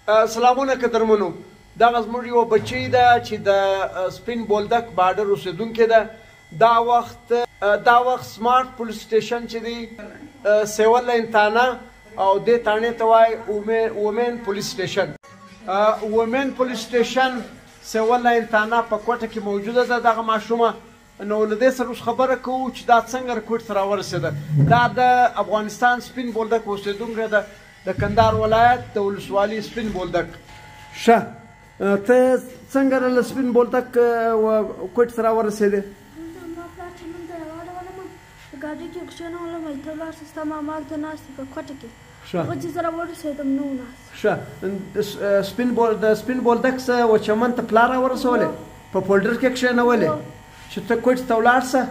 سلامونه قدرمنو دغه زموږ یو بچی ده چې د سپین بولدک بارډر اوسیدونکې ده. دا وخت سمارټ پولیس سټیشن چې دی سیول لاین تانه او دې تانې ته وایي وومین پولیس سټیشن. وومین پولیس سټیشن سیول لاین تانه په کوټه کې موجوده ده دغه ماشومه. نو له دې سره اوس خبره کوو چې دا څنګه رکوټ ته راورسېده. دا د افغانستان سپین بولدک اوسیدونکی ده د کندهار ولایت د ولسوالي سپین بولدک. ښه ته څنګه له سپین بولدک کوټ ته راورسېدې؟ ګاډي کې کښېنولم هلته ولاړ شم ستا ماما هلته ناست دی په کوټه کې هغه چې زه راورسېدم نه و ناست. ښه د سپین بولدک څه و چمن ته پلار راورسولې په پولډر کې کښېنولې چې ته کوټ ته ولاړ شه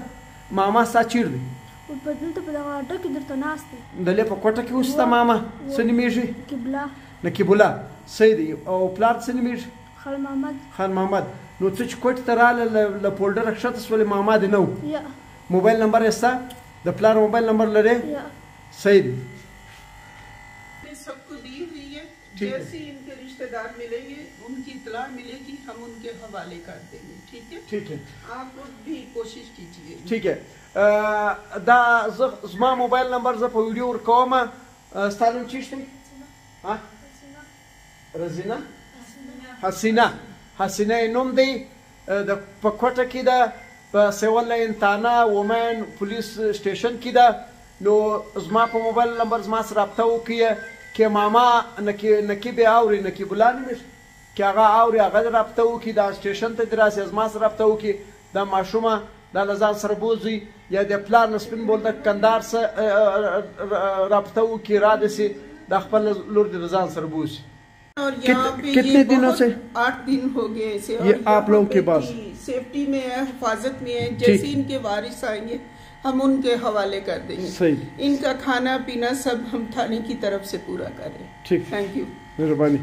ماما ستا چیر دی؟ په دلته په دغه اډه کې درته ناست دی. دلې په کوټه کې اوس ستا ماما څه نومېږي؟ قبله. نقیب الله صحیح دی. او پلار څه نومېږي؟ خان محمد. خان محمد. نو ته چې کوټ ته راله له پولډره ښکته شولې ماما دې نه و؟ یا. موبایل نمبر یې ستا د پلار موبایل نمبر لرې؟ صحیح دی. सबको दी हुई है जैसे इनके रिश्तेदार मिलेंगे उनकी इतला मिलेगी हम उनके हवाले कर देंगे. ठीक है आप भी कोशिश कीजिए. ठीक है دا زما موبایل نمبر زه په ویډیو ورکوم. ستا نوم چی دی؟ رزینه حسینه یې نوم دی. په کوټه کې ده په سیول لاین تانه وومین پولیس سټیشن کې ده. نو زما په موبایل نمبر زما سره رابطه وکړئ که ماما نقیب اوري نقیب الله نومېږي که هغه اوري هغه رابطه وکړي دا سټیشن ته دې راسي زما سره رابطه وکړي دا ماشومه دا له ځان سره بوځي یا د پلار نه سپین بولدک کندهار سره رابطه وکړي را دې سي دا خپل لور دې له ځان سره بوځي. और यहाँ पे कितने दिनों से 8 दिन हो गए इसे. ये आप लोगों के पास सेफ्टी में है, हिफाजत में है. जैसे इनके वारिस आएंगे हम उनके हवाले कर देंगे. इनका खाना पीना सब हम थाने की तरफ से पूरा करें. ठीक, थैंक यू, मेहरबानी.